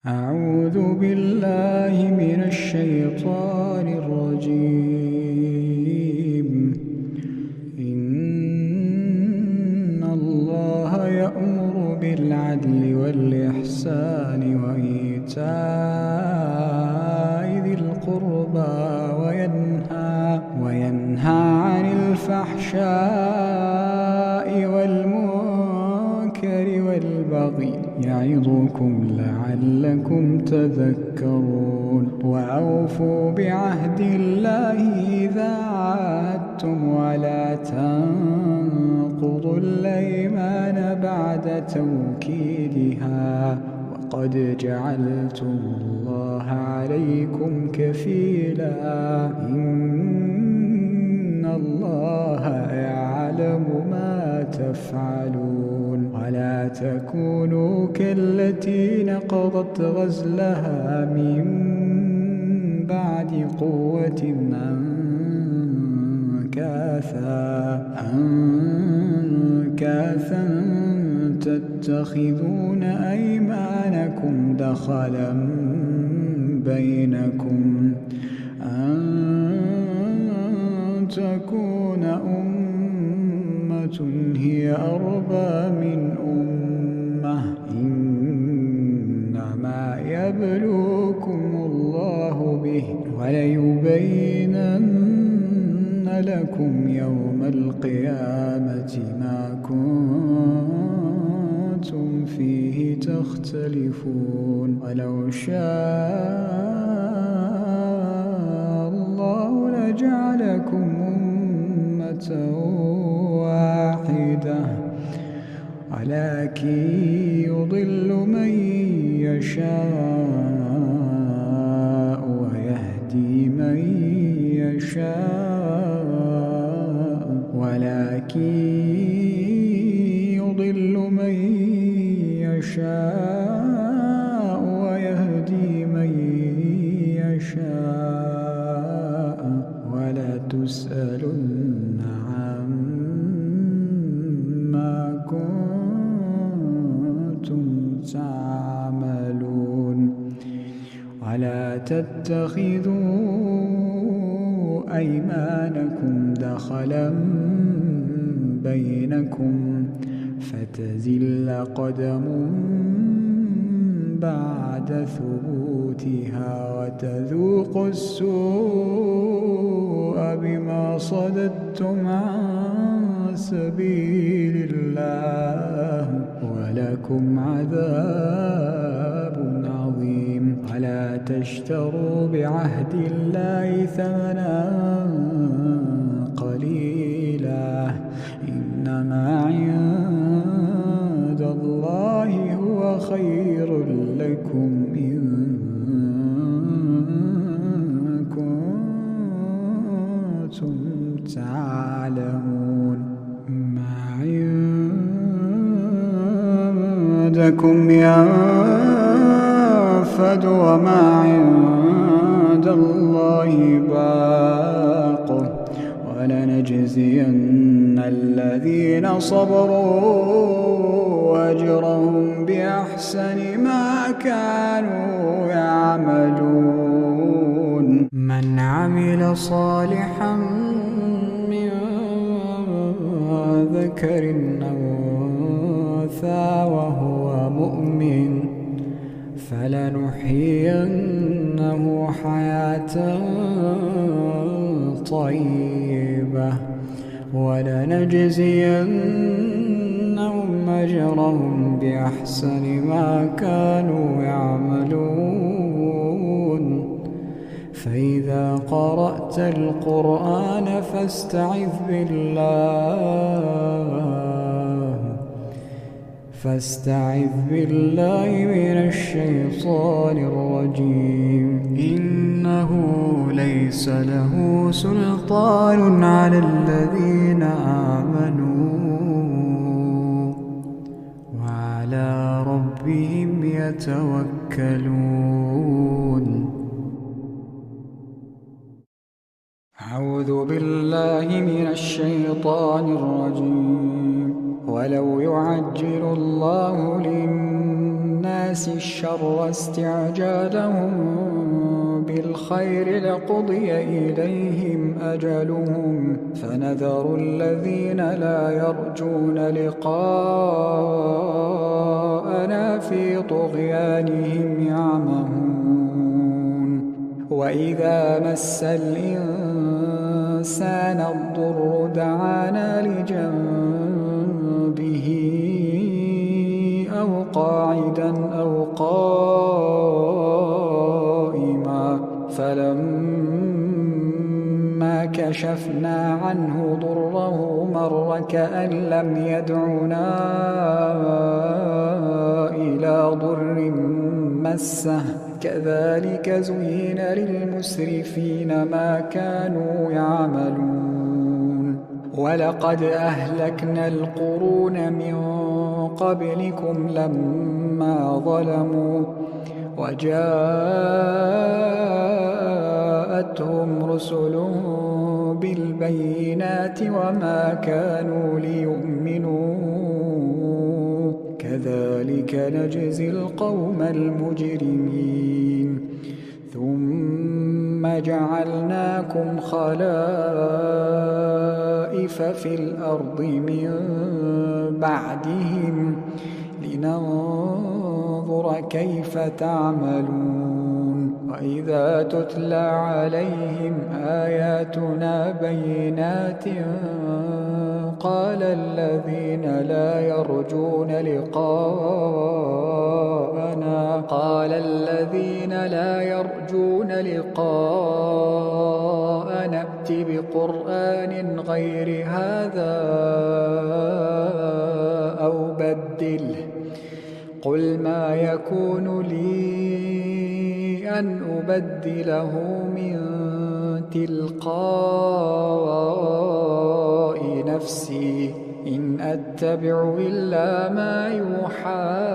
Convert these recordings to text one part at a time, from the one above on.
أعوذ بالله من الشيطان الرجيم. إن الله يأمر بالعدل والإحسان وإيتاء ذي القربى وينهى عن الفحشاء والمنكر والبغي يعظكم لعلكم تذكرون. وأوفوا بعهد الله إذا عاهدتم ولا تنقضوا الأيمان بعد توكيدها وقد جعلتم الله عليكم كفيلا. إن الله يعلم ما تفعلون. ولا تكونوا كالتي نقضت غزلها من بعد قوة أنكاثا تتخذون أيمانكم دخلا بينكم أن تكون أمة هي أربى من أمة. إنما يبلوكم الله به وليبينن لكم يوم القيامة ما كنتم فيه تختلفون. ولو شاء الله لجعلكم أمة واحدة ولكن يضل من يشاء ويهدي من يشاء ولا تسألن عما كنتم تعملون. ولا تتخذوا أيمانكم دخلا بينكم فتزل قدم بعد ثبوتها وتذوقوا السوء بما صددتم عن سبيل الله ولكم عذاب عظيم. ولا تشتروا بعهد الله ثمنا قليلا إنما عند الله هو خير لكم إن كنتم تعلمون. ما عندكم ينفد وما عند الله باق ولنجزين الذين صبروا أجرهم بأحسن ما كانوا يعملون. من عمل صالحا من ذكر أو أنثى وهو مؤمن فلنحيينه حياة طيبة ولنجزينهم أجرهم بأحسن ما كانوا يعملون. فإذا قرأت القرآن فاستعذ بالله من الشيطان الرجيم. إنه ليس له سلطان على الذين آمنوا وعلى ربهم يتوكلون. أعوذ بالله من الشيطان الرجيم. ولو يعجل الله للناس الشر استعجالهم بالخير لقضي إليهم أجلهم فنذر الذين لا يرجون لقاءنا في طغيانهم يعمهون وإذا مس الإنسان الضر دعانا لجنبه أو قاعدا أو قائما فلما كشفنا عنه ضره مر كأن لم يدعنا إلى ضر مسه كذلك زين للمسرفين ما كانوا يعملون ولقد أهلكنا القرون من قبلكم لما ظلموا وجاءتهم رسلهم بالبينات وما كانوا ليؤمنوا كذلك نجزي القوم المجرمين ثم جعلناكم خلائف في الأرض من بعدهم لننظر كيف تعملون وإذا تتلى عليهم آياتنا بينات قال الذين لا يرجون لقاءنا ائت بقرآن غير هذا أو بدله قل ما يكون لي أن أبدله من تلقاء نفسي إن أتبع إلا ما يوحى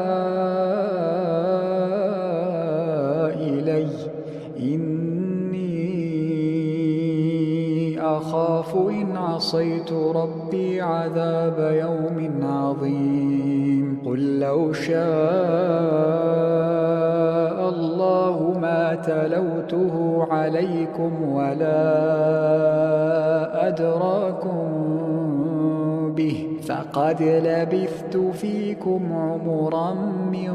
إلي إني أخاف إن عصيت ربي عذاب يوم عظيم قل لو شاء الله ما تلوته عليكم ولا أدراكم به فقد لبثت فيكم عمرا من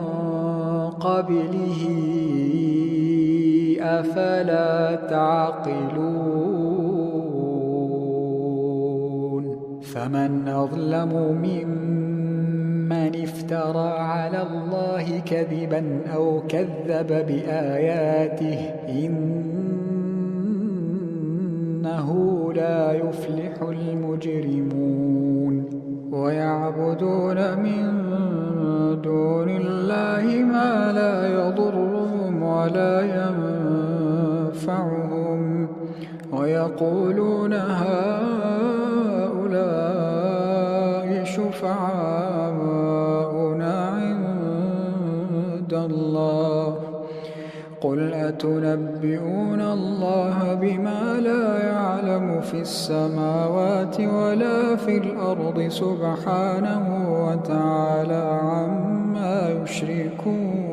قبله أفلا تعقلون فمن أظلم ممن افترى على الله كذبا أو كذب بآياته إنه لا يفلح المجرمون ويعبدون من دون الله ما لا يضرهم ولا ينفعهم ويقولون هؤلاء شفعاؤنا عند الله قل أتنبئون الله بما لا يعلم في السماوات ولا في الأرض سبحانه وتعالى عما يشركون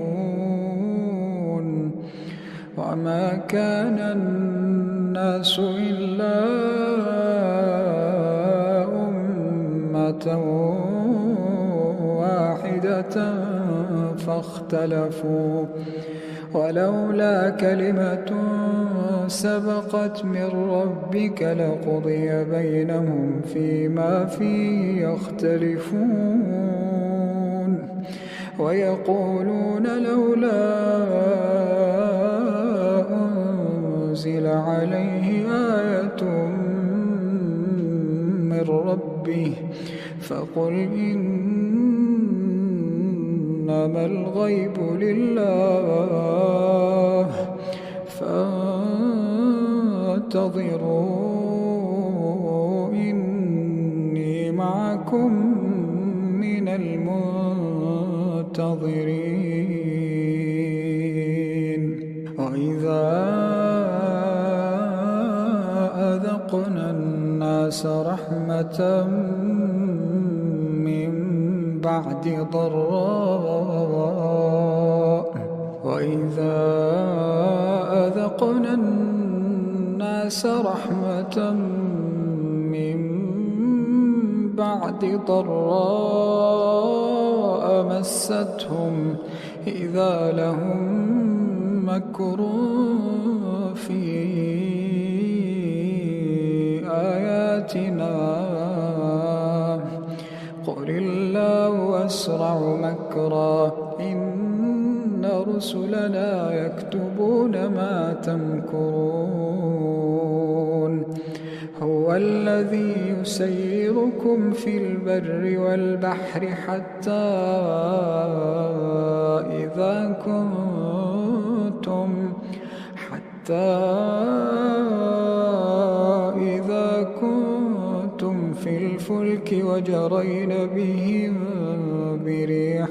وما كان الناس إلا أمة واحدة فاختلفوا ولولا كلمة سبقت من ربك لقضي بينهم فيما فيه يختلفون ويقولون لولا أنزل عليه آية من ربه فقل إنما الغيب لله فانتظروا إني معكم من المنتظرين وإذا أذقنا الناس رحمة من بعد ضراء وإذا أذقنا الناس رحمة من بعد ضراء مستهم إذا لهم مكر في آياتنا قل الله أسرع مكرا إن رسلنا يكتبون ما تمكرون هو الذي يسيركم في البر والبحر حتى إذا كنتم في الفلك وجرين بهم بريح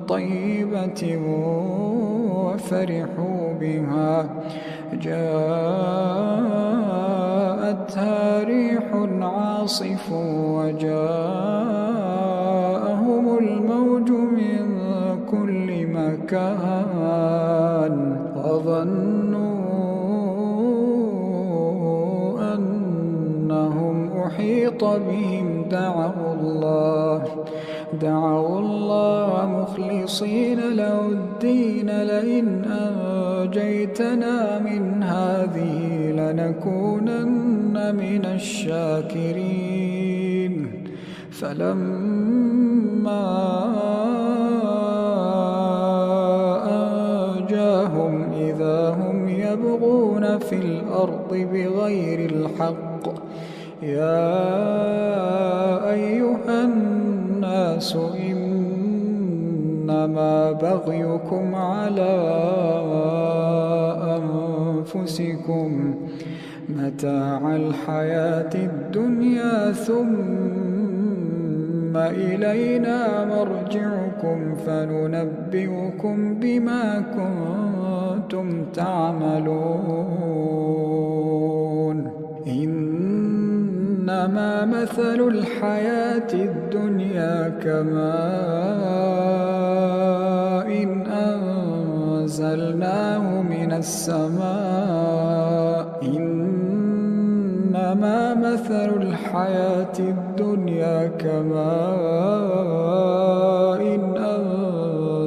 طيبة وفرحوا بها جاءتها ريح عاصف وجاءهم الموج من كل مكان وظنوا أنهم أحيط بهم دعوا الله مخلصين له الدين لئن أنجيتنا من هذه لنكونن من الشاكرين فلما أنجاهم إذا هم يبغون في الأرض بغير الحق يا أيها الناس إنما بغيكم على أنفسكم متاع الحياة الدنيا ثم إلينا مرجعكم فننبئكم بما كنتم تعملون إنما مثل الحياة الدنيا كماء أنزلناه من السماء إنما مثل الحياة الدنيا كماء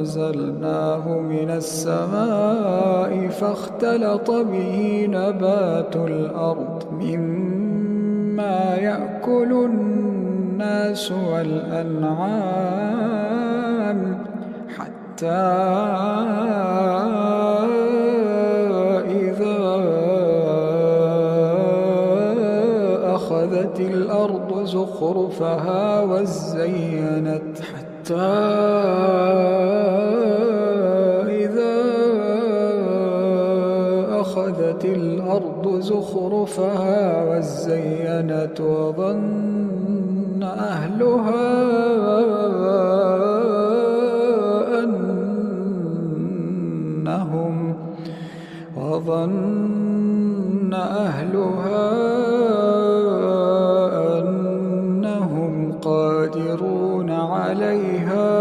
أنزلناه من السماء فاختلط به نبات الأرض مما يأكل الناس والأنعام حتى إذا أخذت الأرض زخرفها وزينت وظن أهلها أنهم قادرون عليها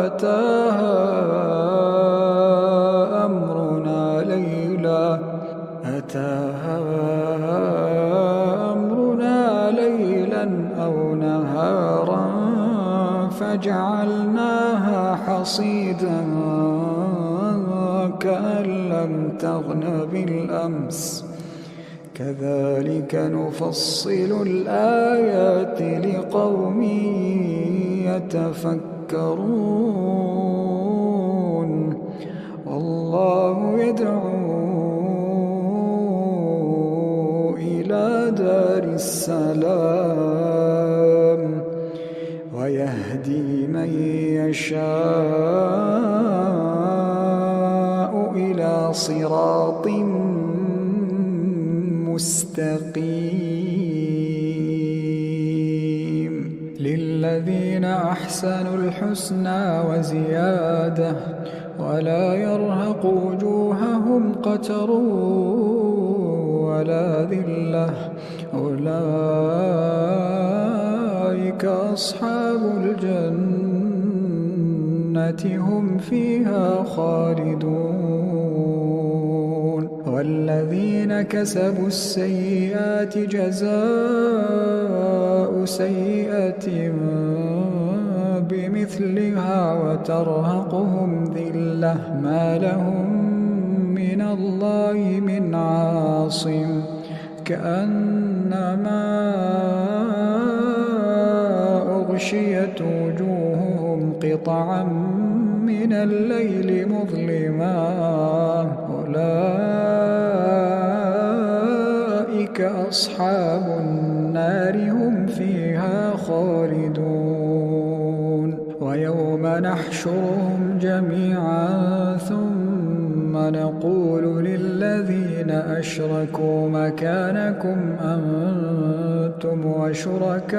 أتاها أمرنا ليلا أو نهارا فجعلناها حصيدا كأن لم تغن بالأمس كذلك نفصل الآيات لقوم يتفكرون والله يدعو إلى دار السلام ويهدي من يشاء إلى صراط مستقيم للذين أحسنوا الحسنى وزيادة ولا يرهق وجوههم قتر ولا ذلة أولئك أصحاب الجنة هم فيها خالدون والذين كسبوا السيئات جزاء سيئة بمثلها وترهقهم ذلة ما لهم من الله من عاصم كأنما أغشيت وجوههم قطعا من الليل مظلما أولئك أصحاب النار هم فيها خالدون ويوم نحشرهم جميعا ثم نقول للذين أشركوا مكانكم أنتم وشركاؤكم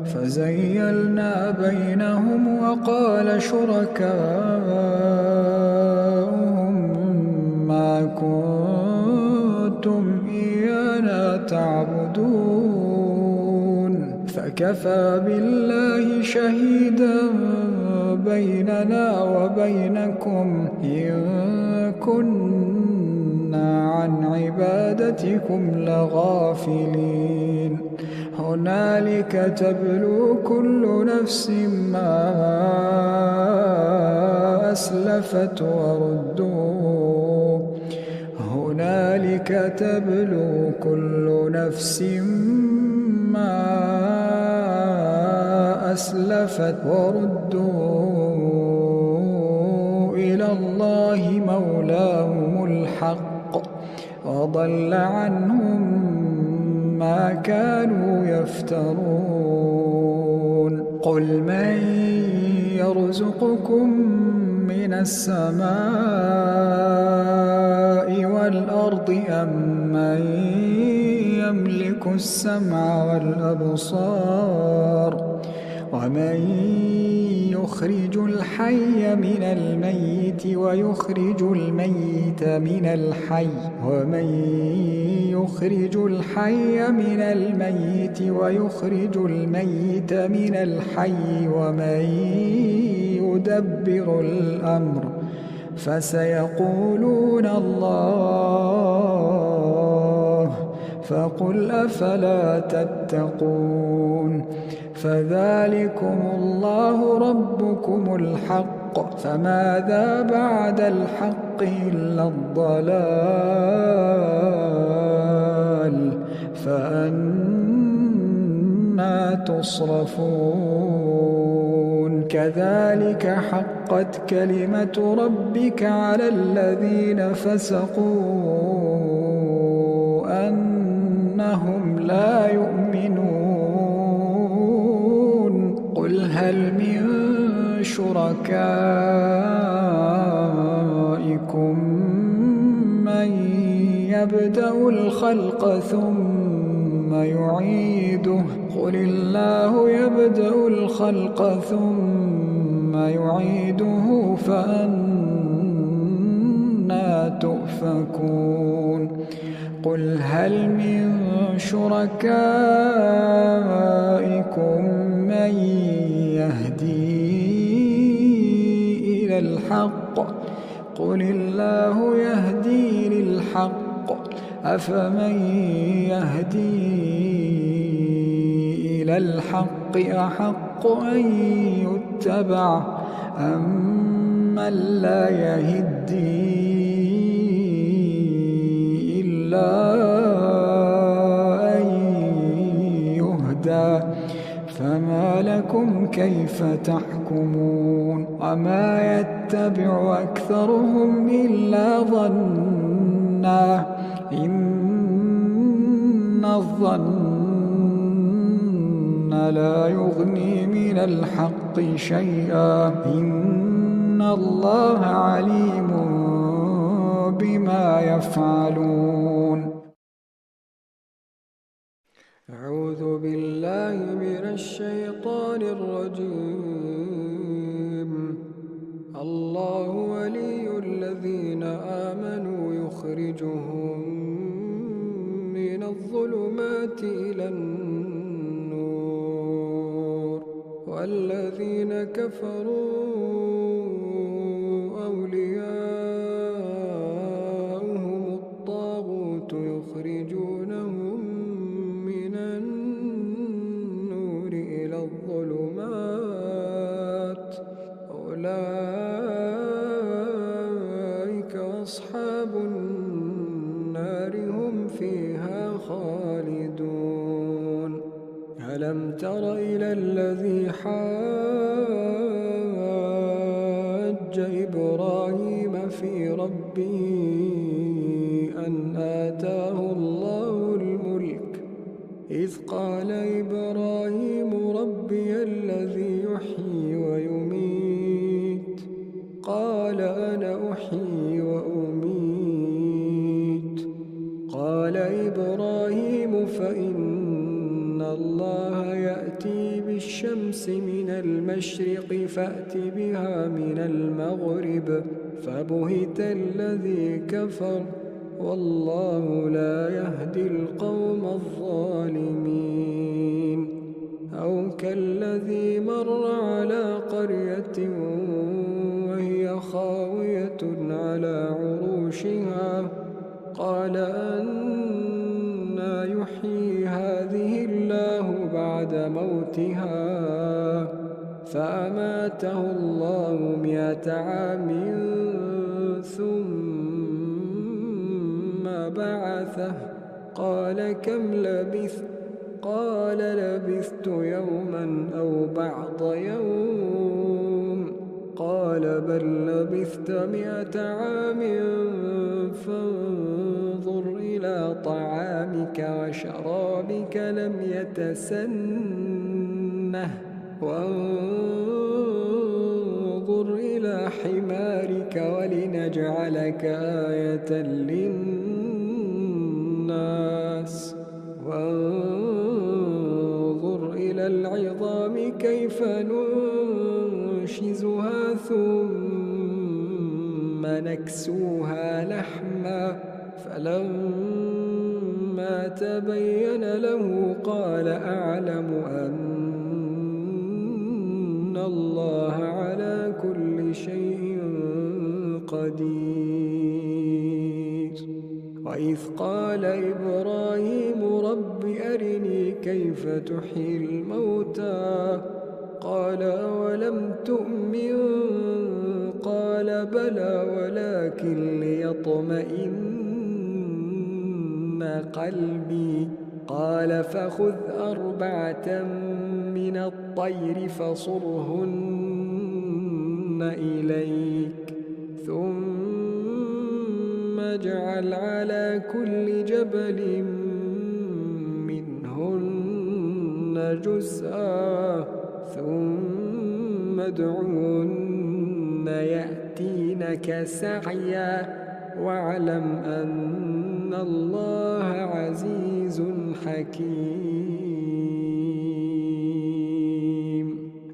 فزيلنا بينهم وقال شركاؤهم ما كنتم إيانا تعبدون فكفى بالله شهيدا بيننا وبينكم إن كنا عن عبادتكم لغافلين هنالك تبلو كل نفس ما أسلفت وردوا هنالك تبلو كل نفس ما أسلفت وردوا إلى الله مولاهم الحق وضل عنهم ما كانوا يفترون قل من يرزقكم من السماء والأرض أم من يملك السمع والأبصار ومن يخرج الحي من الميت ويخرج الميت من الحي ومن يخرج الحي من الميت ويخرج الميت من الحي ومن يدبر الأمر فسيقولون الله فقل أفلا تتقون فذلكم الله ربكم الحق فماذا بعد الحق إلا الضلال فأنى تصرفون كذلك حقت كلمة ربك على الذين فسقوا أنهم لا يؤمنون قل هل من شركائكم من يبدأ الخلق ثم يعيده قل الله يبدأ الخلق ثم يعيده فأنى تؤفكون قل هل من شركائكم من يهدي إلى الحق قل الله يهدي للحق أفمن يهدي إلى الحق أحق أن يتبع أمن لا يهدي إلا أن يهدى فما لكم كيف تحكمون وما يتبع أكثرهم إلا ظنا إن الظن لا يغني من الحق شيئا إن الله عليم بما يفعلون أعوذ بالله من الشيطان الرجيم الله ولي الذين آمنوا يخرجهم من الظلمات إلى النور والذين كفروا أولياؤهم الطاغوت يخرجونهم من النور إلى الظلمات أولئك أصحاب النار هم فيها خالدون ألم تر إلى الذي حاج إبراهيم في ربه أن آتاه الله الملك إذ قال إبراهيم ربي الذي يحيي ويميت قال أنا أحيي وأميت قال إبراهيم فإن الله يأتي بالشمس من المشرق فأت بها من المغرب فبهت الذي كفر والله لا يهدي القوم الظالمين أو كالذي مر على قرية وهي خاوية على عروشها قال أنى يحيي هذه الله بعد موتها فأماته الله 100 عام ثم بعثه قال كم لبثت قال لبثت يوما أو بعض يوم قال بل لبثت 100 عام فانظر إلى طعامك وشرابك لم يتسنه وانظر إلى حمارك ولنجعلك آية للناس وانظر إلى العظام كيف ننشزها ثم نكسوها لحما فلما تبين له قال أعلم أن الله على كل شيء قدير وإذ قال إبراهيم رب أرني كيف تحيي الموتى قال أولم تؤمن قال بلى ولكن ليطمئن قلبي قال فخذ 4 من الطير فصرهن إليك ثم اجعل على كل جبل منهن جزءا ثم ادعهن يأتينك سعيا واعلم أن الله عزيز حكيم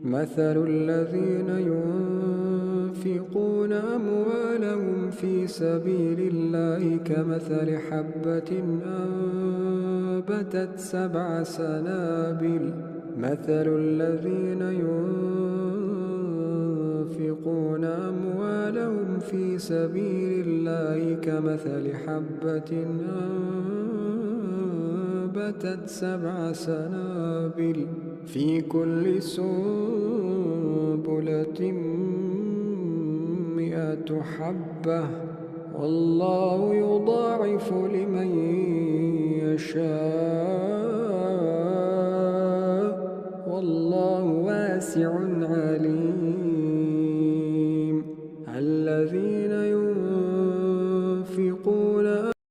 مثل الذين ينفقون أموالهم في سبيل الله كمثل حبة أنبتت 7 سنابل مثل الذين ينفقون أموالهم في سبيل الله كمثل حبة أنبتت 7 سنابل في كل سنبلة 100 حبة والله يضاعف لمن يشاء والله واسع عليم الذين